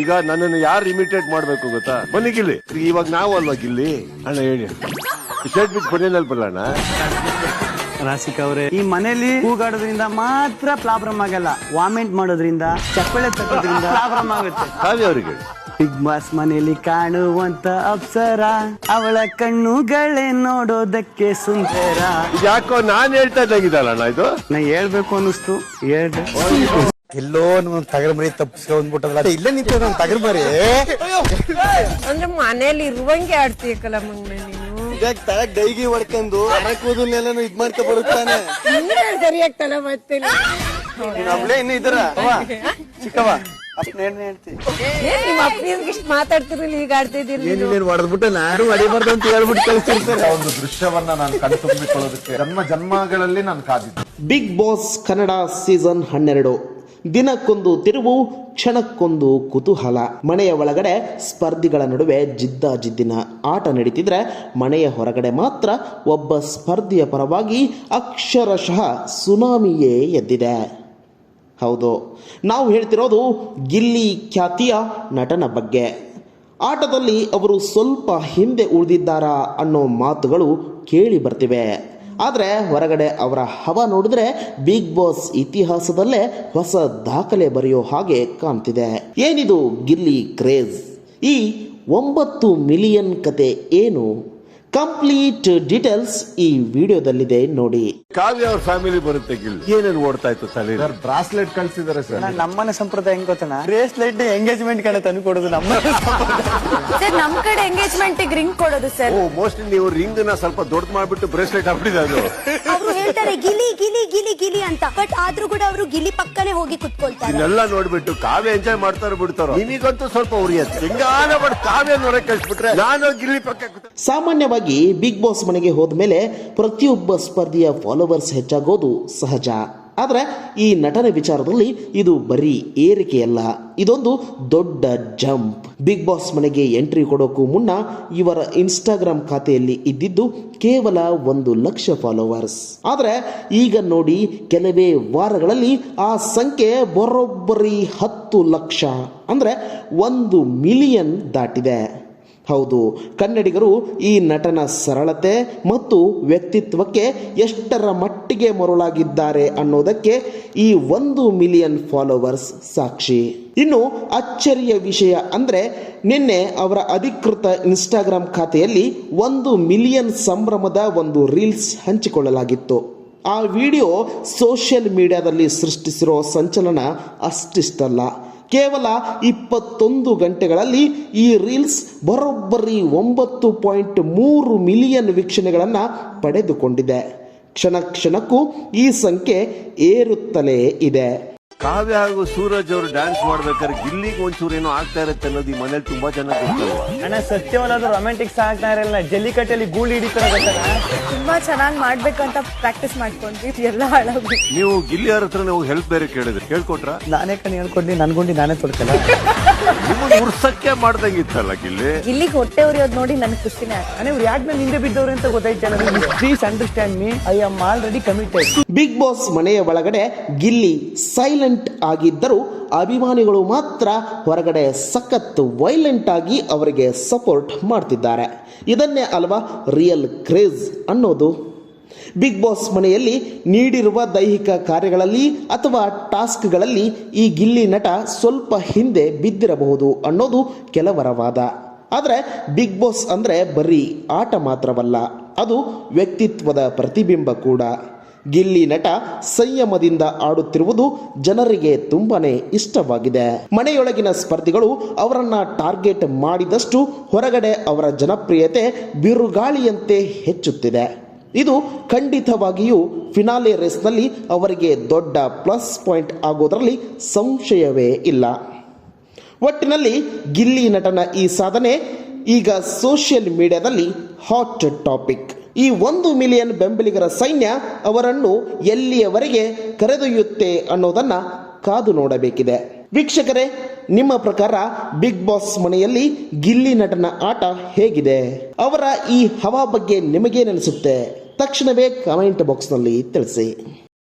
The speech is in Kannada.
ಈಗ ನನ್ನನ್ನು ಯಾರು ಇಮಿಟೇಟ್ ಮಾಡ್ಬೇಕು ಗೊತ್ತಾ? ಬನ್ನಿ ಗಿಲ್ಲಿ, ಇವಾಗ ನಾವು ಅಲ್ವಾ ಗಿಲ್ಲಿ? ಅಣ್ಣ ಹೇಳಿ, ಶರ್ಟ್ ಬಿಟ್ಟು ಕೊನೆಯಲ್ಲಿ ಬರೋಣ. ರಾಸಿಕ್ ಅವರೇ, ಈ ಮನೇಲಿ ಕೂಗಾಡೋದ್ರಿಂದ ಮಾತ್ರ ಪ್ರಾಬ್ಲಮ್ ಆಗಲ್ಲ, ವಾಮಿಟ್ ಮಾಡೋದ್ರಿಂದ, ಚಪ್ಪಳೆ ತಗೋದ್ರಿಂದ ಪ್ರಾಬ್ಲಮ್ ಆಗುತ್ತೆ. ಕಾವ್ಯ ಅವರಿಗೆ ಬಿಗ್ ಬಾಸ್ ಮನೆಯಲ್ಲಿ ಕಾಣುವಂತ ಅಪ್ಸರ, ಅವಳ ಕಣ್ಣುಗಳೇ ನೋಡೋದಕ್ಕೆ ಸುಂದರ. ಯಾಕೋ ನಾನ್ ಹೇಳ್ತಾ ಇದ್ದಾಗಿದ್ದಲ್ಲ ಇದು, ನಾ ಹೇಳ್ಬೇಕು ಅನ್ನಿಸ್ತು, ಹೇಳ್ದೆ. ಎಲ್ಲೋ ನಮ್ಮ ತಗರ್ ಮರಿ ತಪ್ಪಿಸ್ಕೊಂಡ್ಬಿಟ್ಟಲ್ಲ, ಇಲ್ಲೇ ನಿಂತ ನಮ್ ತಗರ್ ಮರಿ ಅಂದ್ರೆ ಮನೇಲಿ ಇರುವಂಗೆ ಆಡ್ತೀಯಕ್ಕಲ್ಲ ಮಂಗ್ನ ನೀನು. ತಳಗ್ ಡೈಗಿ ಹೊಡ್ಕೊಂಡು ಕೂದಲ್ನೆಲ್ಲ ಇದ್ ಮಾಡ್ಕೊ ಬರುತ್ತಾನೆ. ಸರಿಯಾಗಿ ತಲೆ ಮತ್ತೆ ನಮ್ಲೇ ಇನ್ನು ಇದ್ರ ಚಿಕ್ಕವ ನಿಮ್ಮ ಅಪ್ಪನಿಗೆ ಇಷ್ಟು ಮಾತಾಡ್ತಿರಲಿಲ್ಲ, ಈಗ ಆಡ್ತಿದ್ದೀರಿ. ಹೊಡೆದ್ಬಿಟ್ಟು ನಾನು ಹೊಡಿಬಾರ್ದು ಅಂತ ಹೇಳ್ಬಿಟ್ಟು ಕಳಿಸ್ತಿರ್ತಾರೆ. ಒಂದು ದೃಶ್ಯವನ್ನ ನಾನು ಕಣ್ತುಂಬಿಕೊಳ್ಳೋದಕ್ಕೆ ಜನ್ಮಗಳಲ್ಲಿ ನಾನು ಕಾದಿದ್ದೆ. Bigg Boss Kannada season 12. ದಿನಕ್ಕೊಂದು ತಿರುವು, ಕ್ಷಣಕ್ಕೊಂದು ಕುತೂಹಲ. ಮನೆಯ ಒಳಗಡೆ ಸ್ಪರ್ಧಿಗಳ ನಡುವೆ ಜಿದ್ದಿನ ಆಟ ನಡೀತಿದ್ರೆ, ಮನೆಯ ಹೊರಗಡೆ ಮಾತ್ರ ಒಬ್ಬ ಸ್ಪರ್ಧಿಯ ಪರವಾಗಿ ಅಕ್ಷರಶಃ ಸುನಾಮಿಯೇ ಎದ್ದಿದೆ. ಹೌದು, ನಾವು ಹೇಳ್ತಿರೋದು ಗಿಲ್ಲಿ ಖ್ಯಾತಿಯ ನಟನ ಬಗ್ಗೆ. ಆಟದಲ್ಲಿ ಅವರು ಸ್ವಲ್ಪ ಹಿಂದೆ ಉಳಿದಿದ್ದಾರಾ ಅನ್ನೋ ಮಾತುಗಳು ಕೇಳಿ ಬರ್ತಿವೆ. ಆದರೆ ಹೊರಗಡೆ ಅವರ ಹವಾ ನೋಡಿದ್ರೆ ಬಿಗ್ ಬಾಸ್ ಇತಿಹಾಸದಲ್ಲೇ ಹೊಸ ದಾಖಲೆ ಬರೆಯೋ ಹಾಗೆ ಕಾಣ್ತಿದೆ. ಏನಿದು ಗಿಲ್ಲಿ ಕ್ರೇಜ್? ಈ 9 ಮಿಲಿಯನ್ ಕತೆ ಏನು? ಕಂಪ್ಲೀಟ್ ಡೀಟೇಲ್ಸ್ ಈ ವಿಡಿಯೋದಲ್ಲಿದೆ ನೋಡಿ. ಕಾವ್ಯ ಅವ್ರ ಫ್ಯಾಮಿಲಿ ಬರುತ್ತೆ ಗಿಲ್ಲಿ, ಏನೇನು ಓಡ್ತಾ ಇತ್ತು ತಲೆ? ಬ್ರಾಸ್ಲೆಟ್ ಕಳ್ಸಿದಾರೆ ಸರ್. ನಮ್ಮನೆ ಸಂಪ್ರದಾಯ ಹೆಂಗ್ ಗೊತ್ತನ, ಬ್ರೇಸ್ಲೆಟ್ ಎಂಗೇಜ್ಮೆಂಟ್ ಕಡೆ ತಂದು ಕೊಡೋದು ನಮ್ಮ ಸರ್. ನಮ್ ಕಡೆ ಎಂಗೇಜ್ಮೆಂಟ್ ರಿಂಗ್ ಕೊಡೋದು ಸರ್. ಮೋಸ್ಟ್ಲಿ ನೀವು ರಿಂಗ್ ನ ಸ್ವಲ್ಪ ದೊಡ್ಡ ಮಾಡ್ಬಿಟ್ಟು ಬ್ರೇಸ್ಲೆಟ್ ಹಾಕ್ಬಿಟ್ಟಿದೆ. ಅದು ಅವರು ಹೇಳ್ತಾರೆ ಗಿಲಿ ಗಿಲಿ ಗಿಲಿ ಗಿಲಿ ಅಂತ, ಬಟ್ ಆದ್ರೂ ಕೂಡ ಅವರು ಗಿಲಿ ಪಕ್ಕನೆ ಹೋಗಿ ಕುತ್ಕೊಳ್ತಾರೆ. ಇದನ್ನೆಲ್ಲ ನೋಡ್ಬಿಟ್ಟು ಕಾವ್ಯ ಎಂಜಾಯ್ ಮಾಡ್ತಾರೋ ಬಿಡ್ತಾರೋ, ನಿಮಗಂತೂ ಸ್ವಲ್ಪ ಉರಿಯತ್ತೆ. ಹಿಂಗಾನ ಬಟ್ ಕಾವ್ಯ ನೋಡಕ್ ಕಳ್ಸ್ಬಿಟ್ರೆ ನಾನು ಗಿಲ್ಲಿ ಪಕ್ಕ. ಸಾಮಾನ್ಯವಾಗಿ ಬಿಗ್ ಬಾಸ್ ಮನೆಗೆ ಹೋದ್ಮೇಲೆ ಪ್ರತಿಯೊಬ್ಬ ಸ್ಪರ್ಧಿಯ ಫಾಲೋವರ್ಸ್ ಹೆಚ್ಚಾಗೋದು ಸಹಜ. ಆದರೆ ಈ ನಟನ ವಿಚಾರದಲ್ಲಿ ಇದು ಬರೀ ಏರಿಕೆಯಲ್ಲ, ಇದೊಂದು ದೊಡ್ಡ ಜಂಪ್. ಬಿಗ್ ಬಾಸ್ ಮನೆಗೆ ಎಂಟ್ರಿ ಕೊಡೋಕ್ಕೂ ಮುನ್ನ ಇವರ ಇನ್ಸ್ಟಾಗ್ರಾಮ್ ಖಾತೆಯಲ್ಲಿ ಇದ್ದಿದ್ದು ಕೇವಲ 1 ಲಕ್ಷ ಫಾಲೋವರ್ಸ್. ಆದರೆ ಈಗ ನೋಡಿ, ಕೆಲವೇ ವಾರಗಳಲ್ಲಿ ಆ ಸಂಖ್ಯೆ ಬರೋಬ್ಬರಿ 10 ಲಕ್ಷ, ಅಂದರೆ 1 ಮಿಲಿಯನ್ ದಾಟಿದೆ. ಹೌದು, ಕನ್ನಡಿಗರು ಈ ನಟನ ಸರಳತೆ ಮತ್ತು ವ್ಯಕ್ತಿತ್ವಕ್ಕೆ ಎಷ್ಟರ ಮಟ್ಟಿಗೆ ಮರುಳಾಗಿದ್ದಾರೆ ಅನ್ನೋದಕ್ಕೆ ಈ 1 ಮಿಲಿಯನ್ ಫಾಲೋವರ್ಸ್ ಸಾಕ್ಷಿ. ಇನ್ನು ಅಚ್ಚರಿಯ ವಿಷಯ ಅಂದರೆ, ನಿನ್ನೆ ಅವರ ಅಧಿಕೃತ ಇನ್ಸ್ಟಾಗ್ರಾಮ್ ಖಾತೆಯಲ್ಲಿ 1 ಮಿಲಿಯನ್ ಸಂಭ್ರಮದ ಒಂದು ರೀಲ್ಸ್ ಹಂಚಿಕೊಳ್ಳಲಾಗಿತ್ತು. ಆ ವಿಡಿಯೋ ಸೋಷಿಯಲ್ ಮೀಡಿಯಾದಲ್ಲಿ ಸೃಷ್ಟಿಸಿರೋ ಸಂಚಲನ ಅಷ್ಟಿಷ್ಟಲ್ಲ. ಕೇವಲ 21 ಗಂಟೆಗಳಲ್ಲಿ ಈ ರೀಲ್ಸ್ ಬರೋಬ್ಬರಿ 9.3 ಮಿಲಿಯನ್ ವೀಕ್ಷಣೆಗಳನ್ನು ಪಡೆದುಕೊಂಡಿದೆ. ಕ್ಷಣಕ್ಕೂ ಈ ಸಂಖ್ಯೆ ಏರುತ್ತಲೇ ಇದೆ. ಕಾವ್ಯ ಹಾಗೂ ಸೂರಜ್ ಅವರು ಡ್ಯಾನ್ಸ್ ಮಾಡ್ಬೇಕಾದ್ರೆ ಗಿಲ್ಲಿಗೆ ಒಂಚೂರು ಏನೋ ಆಗ್ತಾ ಇರುತ್ತೆ ಅನ್ನೋದು ಈ ಮನೇಲಿ ತುಂಬಾ ಚೆನ್ನಾಗಿ ಗೊತ್ತಲ್ವಾ? ಅಣ್ಣ, ಸತ್ಯವನ್ನಾದ್ರೂ ರೊಮ್ಯಾಂಟಿಕ್ಸ್ ಆಗ್ತಾ ಇರಲ್ಲ, ಜಲ್ಲಿಕಟ್ಟೆಯಲ್ಲಿ ಗೂಳಿ ಹಿಡಿತಾರೆ ಗೊತ್ತಲ್ಲ. ತುಂಬಾ ಚೆನ್ನಾಗಿ ಮಾಡ್ಬೇಕಂತ ಪ್ರಾಕ್ಟೀಸ್ ಮಾಡ್ಕೊಂಡ್ವಿ, ಎಲ್ಲ ಹಾಳಾಗಿ. ನೀವು ಗಿಲ್ಲಿ ಅವ್ರ ಹತ್ರ ನೀವು ಹೆಲ್ಪ್ ಬೇರೆ ಕೇಳಿದ್ರೆ ಕೇಳ್ಕೊಟ್ರ? ನಾನೇ ಕಣ್ ಹೇಳ್ಕೊಂಡು ನನ್ಗೊಂಡು ನಾನೇ ತೊಡ್ಕಲ್ಲ. ನಿಮ್ಮನ್ನು ಉರ್ಸಕ್ಕೆ ಮಾಡ್ದಂಗಿತ್ತಲ್ಲ ಗಿಲ್ಲಿ. ಗಿಲ್ಲಿಗೆ ಹೊಟ್ಟೆ ಉರಿಯೋದು ನೋಡಿ ನನಗೆ ಖುಷಿನೇ ಆಯ್ತು. ಅಣ್ಣ, ಇವ್ರು ಯಾಕೆ ನಾನು ಹಿಂದೆ ಬಿದ್ದವ್ರು ಅಂತ ಗೊತ್ತಾಯ್ತು. Please understand me, I am already committed. Bigg Boss ಮನೆಯ ಒಳಗಡೆ ಗಿಲ್ಲಿ ಸೈಲೆಂಟ್ ಆಗಿದ್ದರೂ ಅಭಿಮಾನಿಗಳು ಮಾತ್ರ ಹೊರಗಡೆ ಸಖತ್ ವೈಲೆಂಟ್ ಆಗಿ ಅವರಿಗೆ ಸಪೋರ್ಟ್ ಮಾಡ್ತಿದ್ದಾರೆ. ಇದನ್ನೇ ಅಲ್ವಾ ರಿಯಲ್ ಕ್ರೇಜ್ ಅನ್ನೋದು. ಬಿಗ್ ಬಾಸ್ ಮನೆಯಲ್ಲಿ ನೀಡಿರುವ ದೈಹಿಕ ಕಾರ್ಯಗಳಲ್ಲಿ ಅಥವಾ ಟಾಸ್ಕ್ಗಳಲ್ಲಿ ಈ ಗಿಲ್ಲಿ ನಟ ಸ್ವಲ್ಪ ಹಿಂದೆ ಬಿದ್ದಿರಬಹುದು ಅನ್ನೋದು ಕೆಲವರ ವಾದ. ಆದರೆ ಬಿಗ್ ಬಾಸ್ ಅಂದರೆ ಬರೀ ಆಟ ಮಾತ್ರವಲ್ಲ, ಅದು ವ್ಯಕ್ತಿತ್ವದ ಪ್ರತಿಬಿಂಬ ಕೂಡ. ಗಿಲ್ಲಿ ನಟ ಸಂಯಮದಿಂದ ಆಡುತ್ತಿರುವುದು ಜನರಿಗೆ ತುಂಬಾನೇ ಇಷ್ಟವಾಗಿದೆ. ಮನೆಯೊಳಗಿನ ಸ್ಪರ್ಧಿಗಳು ಅವರನ್ನ ಟಾರ್ಗೆಟ್ ಮಾಡಿದಷ್ಟು ಹೊರಗಡೆ ಅವರ ಜನಪ್ರಿಯತೆ ಬಿರುಗಾಳಿಯಂತೆ ಹೆಚ್ಚುತ್ತಿದೆ. ಇದು ಖಂಡಿತವಾಗಿಯೂ ಫಿನಾಲೆ ರೇಸ್ನಲ್ಲಿ ಅವರಿಗೆ ದೊಡ್ಡ ಪ್ಲಸ್ ಪಾಯಿಂಟ್ ಆಗೋದರಲ್ಲಿ ಸಂಶಯವೇ ಇಲ್ಲ. ಒಟ್ಟಿನಲ್ಲಿ ಗಿಲ್ಲಿ ನಟನ ಈ ಸಾಧನೆ ಈಗ ಸೋಷಿಯಲ್ ಮೀಡಿಯಾದಲ್ಲಿ ಹಾಟ್ ಟಾಪಿಕ್. ಈ 1 ಮಿಲಿಯನ್ ಬೆಂಬಲಿಗರ ಸೈನ್ಯ ಅವರನ್ನು ಎಲ್ಲಿಯವರೆಗೆ ಕರೆದೊಯ್ಯುತ್ತೆ ಅನ್ನೋದನ್ನ ಕಾದು ನೋಡಬೇಕಿದೆ. ವೀಕ್ಷಕರೇ, ನಿಮ್ಮ ಪ್ರಕಾರ ಬಿಗ್ ಬಾಸ್ ಮನೆಯಲ್ಲಿ ಗಿಲ್ಲಿ ನಟನ ಆಟ ಹೇಗಿದೆ? ಅವರ ಈ ಹವಾ ಬಗ್ಗೆ ನಿಮಗೇನೆನಿಸುತ್ತೆ? ತಕ್ಷಣವೇ ಕಮೆಂಟ್ ಬಾಕ್ಸ್ನಲ್ಲಿ ತಿಳಿಸಿ.